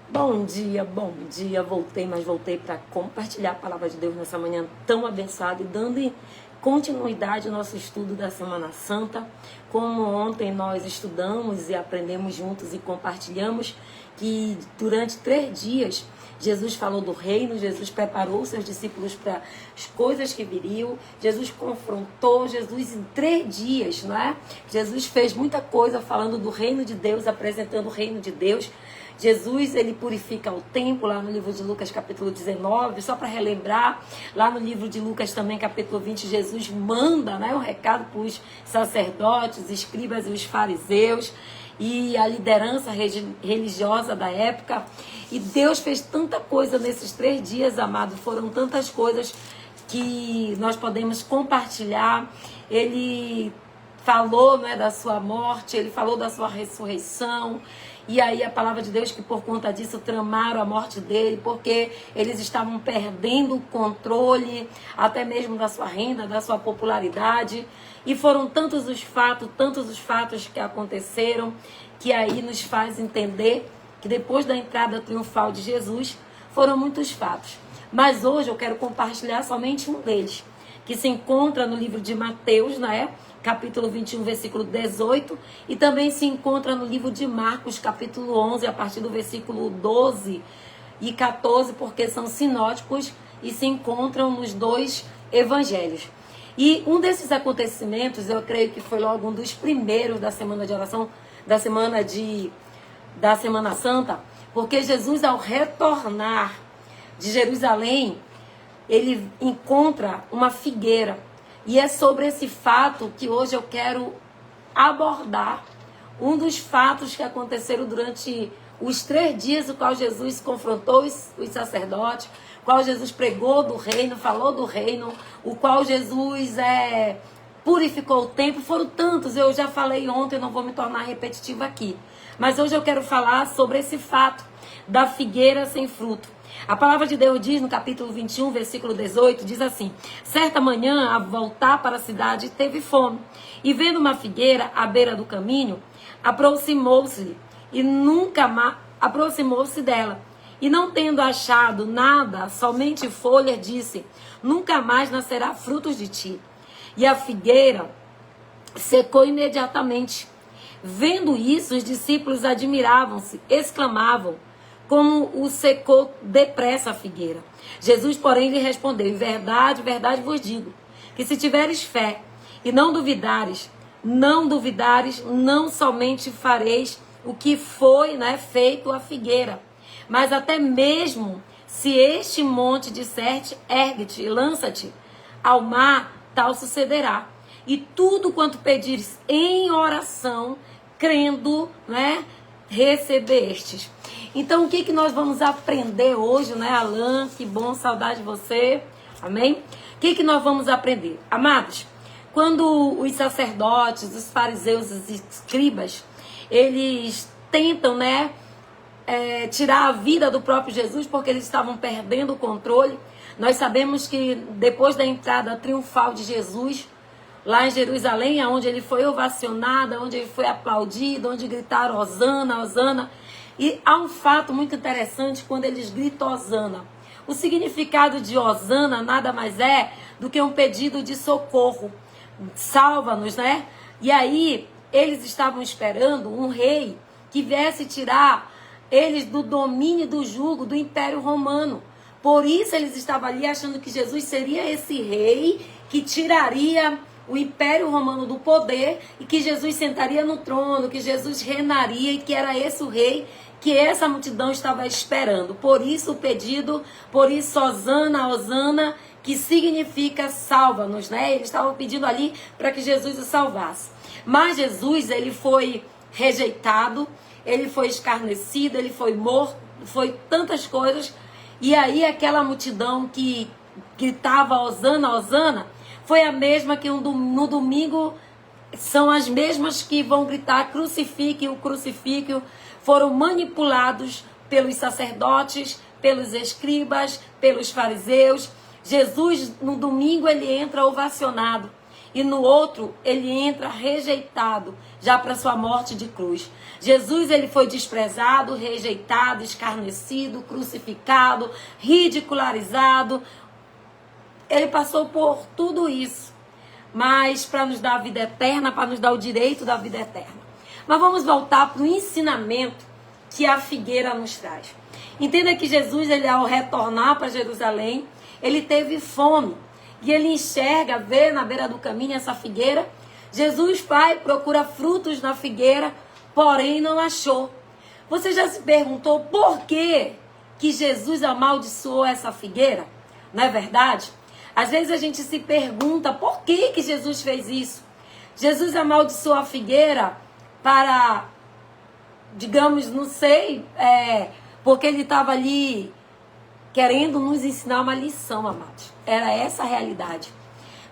Bom dia. Voltei para compartilhar a palavra de Deus nessa manhã tão abençoada e dando continuidade ao nosso estudo da Semana Santa. Como ontem nós estudamos e aprendemos juntos e compartilhamos que durante 3 dias Jesus falou do reino, Jesus preparou seus discípulos para as coisas que viriam, Jesus confrontou, Jesus em 3 dias, não é? Jesus fez muita coisa falando do reino de Deus, apresentando o reino de Deus. Jesus, ele purifica o templo, lá no livro de Lucas, capítulo 19, só para relembrar, lá no livro de Lucas também, capítulo 20, Jesus manda, né, um recado para os sacerdotes, escribas e os fariseus, e a liderança religiosa da época. E Deus fez tanta coisa nesses 3 dias, amado, foram tantas coisas que nós podemos compartilhar. Ele falou, né, da sua morte, ele falou da sua ressurreição. E aí a palavra de Deus que por conta disso tramaram a morte dele, porque eles estavam perdendo o controle até mesmo da sua renda, da sua popularidade. E foram tantos os fatos que aconteceram, que aí nos faz entender que depois da entrada triunfal de Jesus, foram muitos fatos. Mas hoje eu quero compartilhar somente um deles, que se encontra no livro de Mateus, né? Capítulo 21, versículo 18, e também se encontra no livro de Marcos, capítulo 11, a partir do versículo 12 e 14, porque são sinóticos e se encontram nos 2 evangelhos. E um desses acontecimentos, eu creio que foi logo um dos primeiros da semana de oração, da Semana Santa, porque Jesus, ao retornar de Jerusalém, ele encontra uma figueira. E é sobre esse fato que hoje eu quero abordar um dos fatos que aconteceram durante os 3 dias, o qual Jesus confrontou os sacerdotes, o qual Jesus pregou do reino, falou do reino, o qual Jesus purificou o templo. Foram tantos, eu já falei ontem, não vou me tornar repetitiva aqui. Mas hoje eu quero falar sobre esse fato da figueira sem fruto. A palavra de Deus diz no capítulo 21, versículo 18, diz assim: certa manhã, ao voltar para a cidade, teve fome, e vendo uma figueira à beira do caminho, aproximou-se dela, e não tendo achado nada, somente folhas, disse: nunca mais nascerá frutos de ti. E a figueira secou imediatamente. Vendo isso, os discípulos admiravam-se, exclamavam: como o secou depressa a figueira. Jesus, porém, lhe respondeu: em verdade, verdade vos digo, que se tiveres fé e não duvidares, não somente fareis o que foi, né, feito à figueira, mas até mesmo se este monte disser-te, ergue-te e lança-te ao mar, tal sucederá. E tudo quanto pedires em oração, crendo, né, recebestes. Então, o que nós vamos aprender hoje, né, Alan? Que bom, saudade de você. Amém? O que nós vamos aprender? Amados, quando os sacerdotes, os fariseus, os escribas, eles tentam, né, tirar a vida do próprio Jesus, porque eles estavam perdendo o controle. Nós sabemos que depois da entrada triunfal de Jesus, lá em Jerusalém, onde ele foi ovacionado, onde ele foi aplaudido, onde gritaram Hosana, Hosana. E há um fato muito interessante quando eles gritam Hosana. O significado de Hosana nada mais é do que um pedido de socorro. Salva-nos, né? E aí, eles estavam esperando um rei que viesse tirar eles do domínio, do jugo, do Império Romano. Por isso, eles estavam ali achando que Jesus seria esse rei que tiraria o Império Romano do poder e que Jesus sentaria no trono, que Jesus reinaria e que era esse o rei que essa multidão estava esperando. Por isso o pedido, por isso Hosana, Hosana, que significa salva-nos, né? Eles estavam pedindo ali para que Jesus o salvasse. Mas Jesus, ele foi rejeitado, ele foi escarnecido, ele foi morto, foi tantas coisas. E aí aquela multidão que gritava Hosana, Hosana, foi a mesma que no domingo são as mesmas que vão gritar crucifique-o, crucifique-o. Foram manipulados pelos sacerdotes, pelos escribas, pelos fariseus. Jesus, no domingo, ele entra ovacionado. e no outro ele entra rejeitado, já para sua morte de cruz. Jesus, ele foi desprezado, rejeitado, escarnecido, crucificado, ridicularizado. Ele passou por tudo isso, mas para nos dar a vida eterna, para nos dar o direito da vida eterna. Mas vamos voltar para o ensinamento que a figueira nos traz. Entenda que Jesus, ele ao retornar para Jerusalém, ele teve fome. E ele enxerga, vê na beira do caminho essa figueira. Jesus, pai, procura frutos na figueira, porém não achou. Você já se perguntou por que Jesus amaldiçoou essa figueira? Não é verdade? Às vezes a gente se pergunta por que Jesus fez isso. Jesus amaldiçoou a figueira para, digamos, não sei, porque ele estava ali querendo nos ensinar uma lição, amados. Era essa a realidade.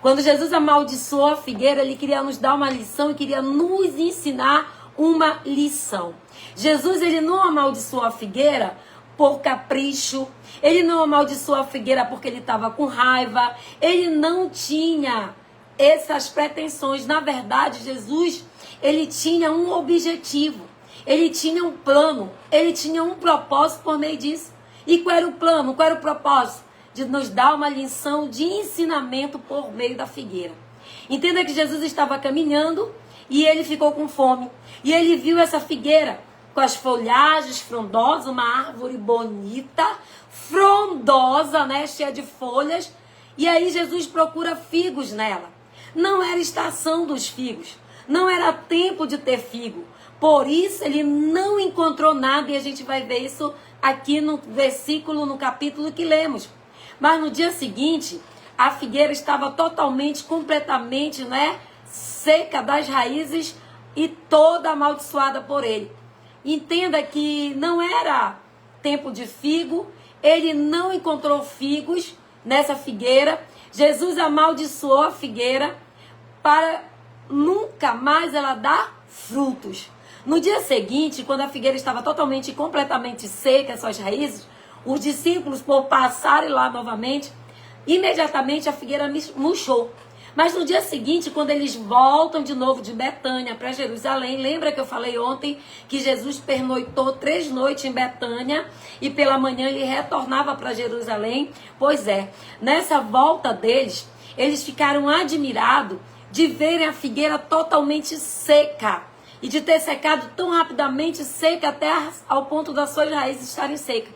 Quando Jesus amaldiçoou a figueira, ele queria nos dar uma lição e queria nos ensinar uma lição. Jesus, ele não amaldiçoou a figueira por capricho, ele não amaldiçoou a figueira porque ele estava com raiva, ele não tinha essas pretensões. Na verdade, Jesus, ele tinha um objetivo, ele tinha um plano, ele tinha um propósito por meio disso. E qual era o plano, qual era o propósito? De nos dar uma lição de ensinamento por meio da figueira. Entenda que Jesus estava caminhando e ele ficou com fome. E ele viu essa figueira com as folhagens frondosas, uma árvore bonita, frondosa, né, cheia de folhas. E aí Jesus procura figos nela. Não era estação dos figos, não era tempo de ter figo. Por isso ele não encontrou nada, e a gente vai ver isso aqui no versículo, no capítulo que lemos. Mas no dia seguinte, a figueira estava totalmente, completamente, né, seca das raízes e toda amaldiçoada por ele. Entenda que não era tempo de figo, ele não encontrou figos nessa figueira. Jesus amaldiçoou a figueira para nunca mais ela dar frutos. No dia seguinte, quando a figueira estava totalmente e completamente seca, suas raízes, os discípulos, por passarem lá novamente, imediatamente a figueira murchou. Mas no dia seguinte, quando eles voltam de novo de Betânia para Jerusalém, lembra que eu falei ontem que Jesus pernoitou 3 noites em Betânia e pela manhã ele retornava para Jerusalém? Pois é, nessa volta deles, eles ficaram admirados de verem a figueira totalmente seca e de ter secado tão rapidamente, seca até ao ponto das suas raízes estarem secas.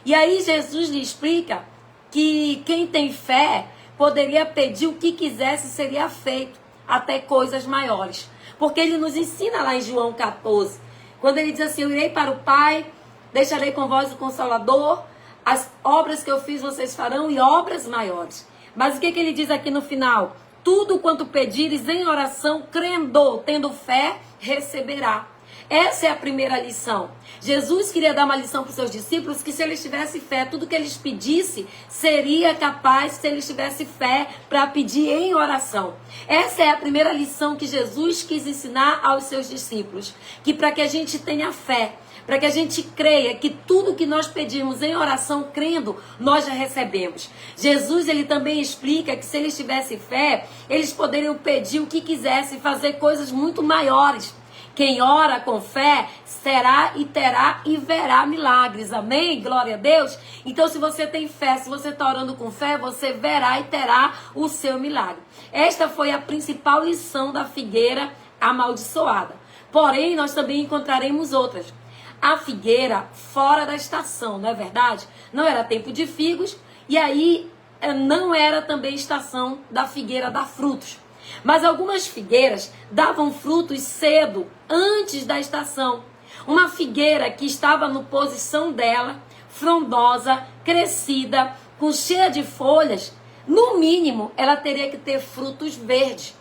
E aí Jesus lhe explica que quem tem fé poderia pedir o que quisesse, seria feito, até coisas maiores. Porque ele nos ensina lá em João 14, quando ele diz assim: eu irei para o Pai, deixarei com vós o Consolador, as obras que eu fiz vocês farão e obras maiores. Mas o que ele diz aqui no final? Tudo quanto pedires em oração, crendo, tendo fé, receberá. Essa é a primeira lição. Jesus queria dar uma lição para os seus discípulos que se eles tivessem fé, tudo que eles pedissem seria capaz se eles tivessem fé para pedir em oração. Essa é a primeira lição que Jesus quis ensinar aos seus discípulos. Que para que a gente tenha fé, para que a gente creia que tudo que nós pedimos em oração, crendo, nós já recebemos. Jesus, ele também explica que se eles tivessem fé, eles poderiam pedir o que quisessem, fazer coisas muito maiores. Quem ora com fé será e terá e verá milagres. Amém? Glória a Deus. Então, se você tem fé, se você está orando com fé, você verá e terá o seu milagre. Esta foi a principal lição da figueira amaldiçoada. Porém, nós também encontraremos outras. A figueira fora da estação, não é verdade? Não era tempo de figos e aí não era também estação da figueira dar frutos. Mas algumas figueiras davam frutos cedo, antes da estação. Uma figueira que estava na posição dela, frondosa, crescida, com cheia de folhas, no mínimo ela teria que ter frutos verdes.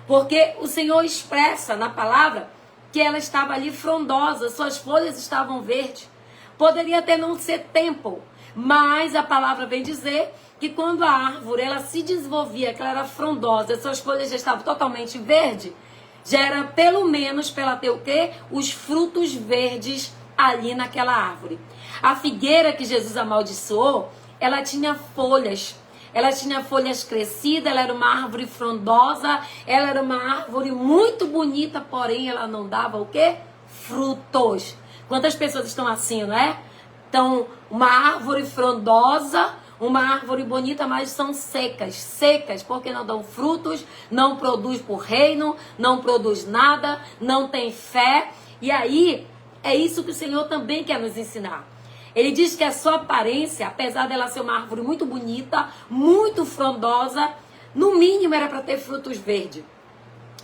Porque o Senhor expressa na palavra que ela estava ali frondosa, suas folhas estavam verdes. Poderia até não ser tempo, mas a palavra vem dizer que quando a árvore ela se desenvolvia, que ela era frondosa, suas folhas já estavam totalmente verdes, já era pelo menos para ela ter o quê? Os frutos verdes ali naquela árvore. A figueira que Jesus amaldiçoou, ela tinha folhas, ela tinha folhas crescidas, ela era uma árvore frondosa, ela era uma árvore muito bonita, porém ela não dava o quê? Frutos. Quantas pessoas estão assim, não é? Então, uma árvore frondosa, uma árvore bonita, mas são secas, porque não dão frutos, não produz por reino, não produz nada, não tem fé. E aí, é isso que o Senhor também quer nos ensinar. Ele diz que a sua aparência, apesar dela ser uma árvore muito bonita, muito frondosa, no mínimo era para ter frutos verdes.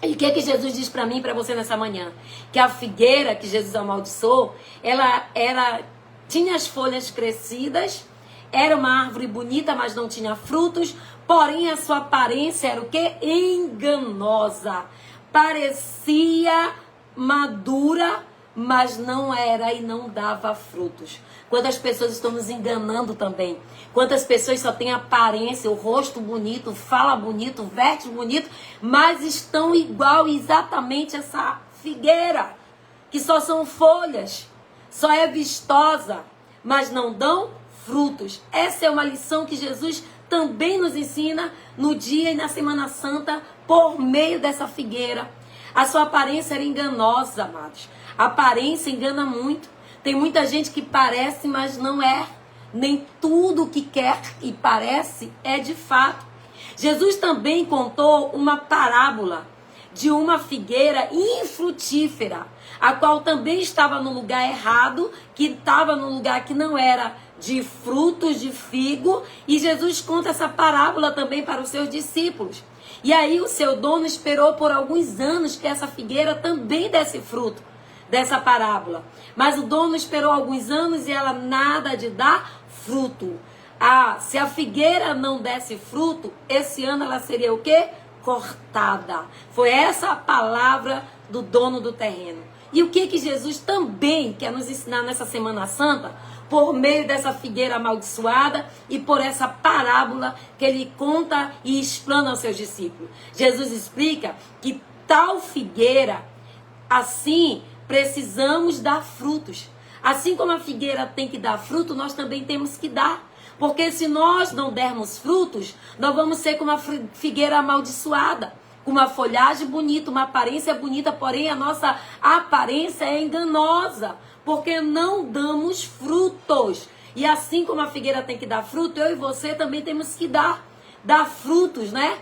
E o que Jesus diz para mim e para você nessa manhã? Que a figueira que Jesus amaldiçoou, ela tinha as folhas crescidas, era uma árvore bonita, mas não tinha frutos, porém a sua aparência era o quê? Enganosa. Parecia madura, mas não era e não dava frutos. Quantas pessoas estão nos enganando também? Quantas pessoas só têm aparência, o rosto bonito, fala bonito, veste bonito, mas estão igual exatamente essa figueira, que só são folhas, só é vistosa, mas não dão frutos. Essa é uma lição que Jesus também nos ensina no dia e na Semana Santa, por meio dessa figueira. A sua aparência era enganosa, amados. A aparência engana muito. Tem muita gente que parece, mas não é. Nem tudo que quer e parece é de fato. Jesus também contou uma parábola de uma figueira infrutífera, a qual também estava no lugar errado, que estava no lugar que não era de frutos de figo. E Jesus conta essa parábola também para os seus discípulos. E aí o seu dono esperou por alguns anos que essa figueira também desse fruto dessa parábola. Mas o dono esperou alguns anos e ela nada de dar fruto. Se a figueira não desse fruto, esse ano ela seria o quê? Cortada. Foi essa a palavra do dono do terreno. E o que Jesus também quer nos ensinar nessa Semana Santa? Por meio dessa figueira amaldiçoada e por essa parábola que ele conta e explana aos seus discípulos. Jesus explica que tal figueira, assim, precisamos dar frutos. Assim como a figueira tem que dar fruto, nós também temos que dar. Porque se nós não dermos frutos, nós vamos ser como a figueira amaldiçoada. Com uma folhagem bonita, uma aparência bonita, porém a nossa aparência é enganosa. Porque não damos frutos. E assim como a figueira tem que dar fruto, eu e você também temos que dar frutos, né?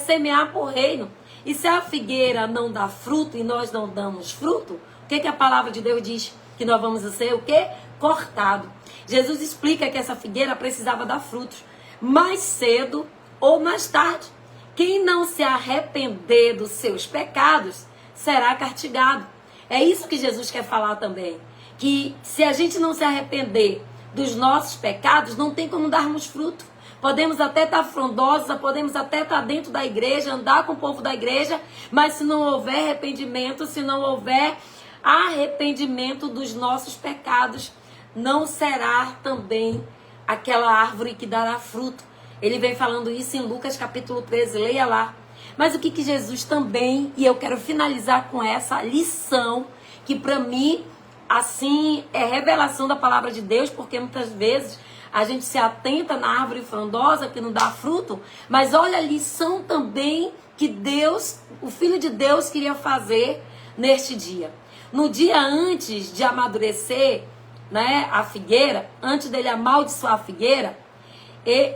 Semear por reino. E se a figueira não dá fruto e nós não damos fruto, o que a palavra de Deus diz? Que nós vamos ser o quê? Cortado. Jesus explica que essa figueira precisava dar frutos. Mais cedo ou mais tarde. Quem não se arrepender dos seus pecados será castigado. É isso que Jesus quer falar também. Que se a gente não se arrepender dos nossos pecados, não tem como darmos fruto. Podemos até estar frondosos, podemos até estar dentro da igreja, andar com o povo da igreja, mas se não houver arrependimento, se não houver arrependimento dos nossos pecados, não será também aquela árvore que dará fruto. Ele vem falando isso em Lucas capítulo 13, leia lá. Mas o que Jesus também, e eu quero finalizar com essa lição, que para mim, assim, é revelação da palavra de Deus, porque muitas vezes a gente se atenta na árvore frondosa que não dá fruto, mas olha a lição também que Deus, o Filho de Deus, queria fazer neste dia. No dia antes de amadurecer, né, a figueira, antes dele amaldiçoar a figueira,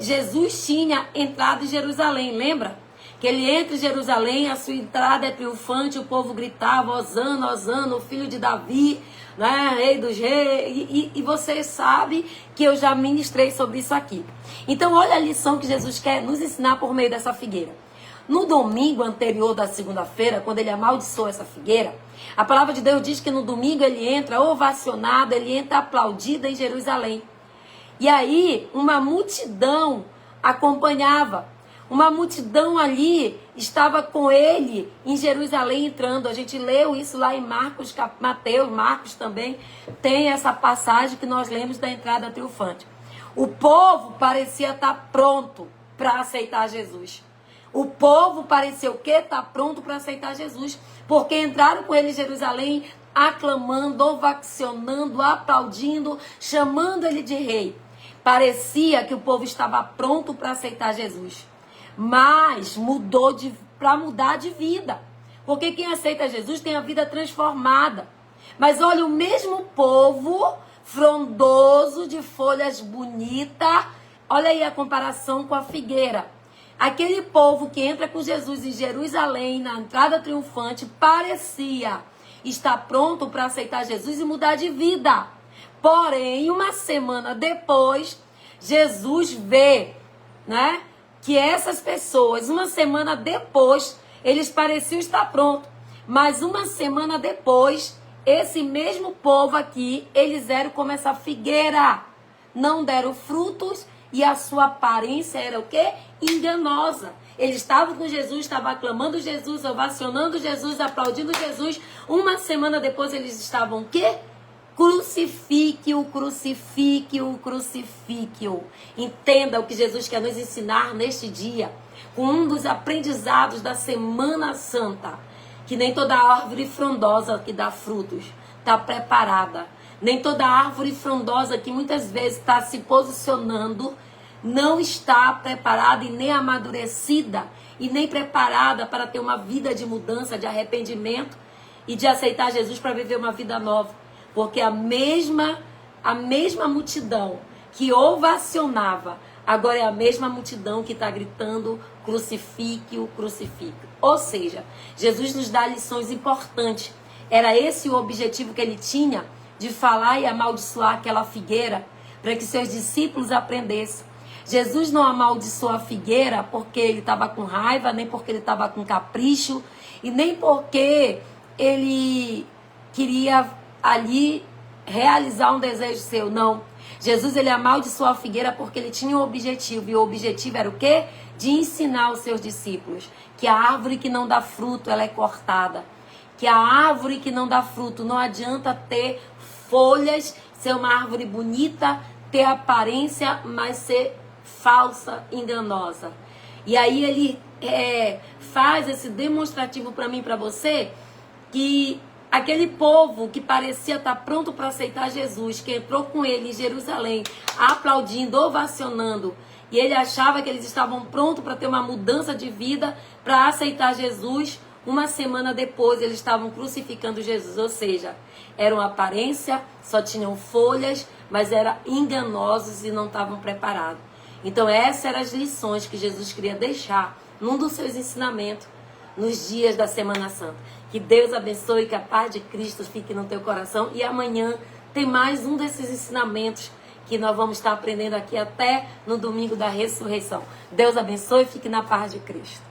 Jesus tinha entrado em Jerusalém, lembra? Que ele entra em Jerusalém, a sua entrada é triunfante, o povo gritava, Hosana, Hosana, o filho de Davi, né, rei dos reis, e você sabe que eu já ministrei sobre isso aqui. Então olha a lição que Jesus quer nos ensinar por meio dessa figueira. No domingo anterior da segunda-feira, quando ele amaldiçoou essa figueira, a palavra de Deus diz que no domingo ele entra ovacionado, ele entra aplaudido em Jerusalém. E aí uma multidão acompanhava. Uma multidão ali estava com ele em Jerusalém entrando. A gente leu isso lá em Marcos, Mateus, Marcos também tem essa passagem que nós lemos da entrada triunfante. O povo parecia estar pronto para aceitar Jesus. O povo parecia o quê? Estar pronto para aceitar Jesus. Porque entraram com ele em Jerusalém aclamando, ovacionando, aplaudindo, chamando ele de rei. Parecia que o povo estava pronto para aceitar Jesus. Mas mudou para mudar de vida. Porque quem aceita Jesus tem a vida transformada. Mas olha, o mesmo povo frondoso, de folhas bonitas. Olha aí a comparação com a figueira. Aquele povo que entra com Jesus em Jerusalém, na entrada triunfante, parecia estar pronto para aceitar Jesus e mudar de vida. Porém, uma semana depois, Jesus vê, né, que essas pessoas, uma semana depois, eles pareciam estar prontos. Mas uma semana depois, esse mesmo povo aqui, eles eram como essa figueira. Não deram frutos e a sua aparência era o quê? Enganosa. Eles estavam com Jesus, estavam aclamando Jesus, ovacionando Jesus, aplaudindo Jesus. Uma semana depois eles estavam o quê? Crucifique-o, crucifique-o, crucifique-o. Entenda o que Jesus quer nos ensinar neste dia, com um dos aprendizados da Semana Santa, que nem toda árvore frondosa que dá frutos está preparada. Nem toda árvore frondosa que muitas vezes está se posicionando não está preparada e nem amadurecida e nem preparada para ter uma vida de mudança, de arrependimento e de aceitar Jesus para viver uma vida nova. Porque a mesma multidão que ovacionava, agora é a mesma multidão que está gritando crucifique-o, crucifique-o. Ou seja, Jesus nos dá lições importantes. Era esse o objetivo que ele tinha de falar e amaldiçoar aquela figueira para que seus discípulos aprendessem. Jesus não amaldiçoou a figueira porque ele estava com raiva, nem porque ele estava com capricho e nem porque ele queria ali realizar um desejo seu, não. Jesus, ele amaldiçoou a figueira porque ele tinha um objetivo, e o objetivo era o quê? De ensinar aos seus discípulos que a árvore que não dá fruto, ela é cortada. Que a árvore que não dá fruto, não adianta ter folhas, ser uma árvore bonita, ter aparência, mas ser falsa, enganosa. E aí ele faz esse demonstrativo para mim e para você, que aquele povo que parecia estar pronto para aceitar Jesus, que entrou com ele em Jerusalém, aplaudindo, ovacionando, e ele achava que eles estavam prontos para ter uma mudança de vida, para aceitar Jesus. Uma semana depois, eles estavam crucificando Jesus. Ou seja, era uma aparência, só tinham folhas, mas eram enganosos e não estavam preparados. Então, essas eram as lições que Jesus queria deixar num dos seus ensinamentos nos dias da Semana Santa. Que Deus abençoe, que a paz de Cristo fique no teu coração. E amanhã tem mais um desses ensinamentos que nós vamos estar aprendendo aqui até no domingo da ressurreição. Deus abençoe e fique na paz de Cristo.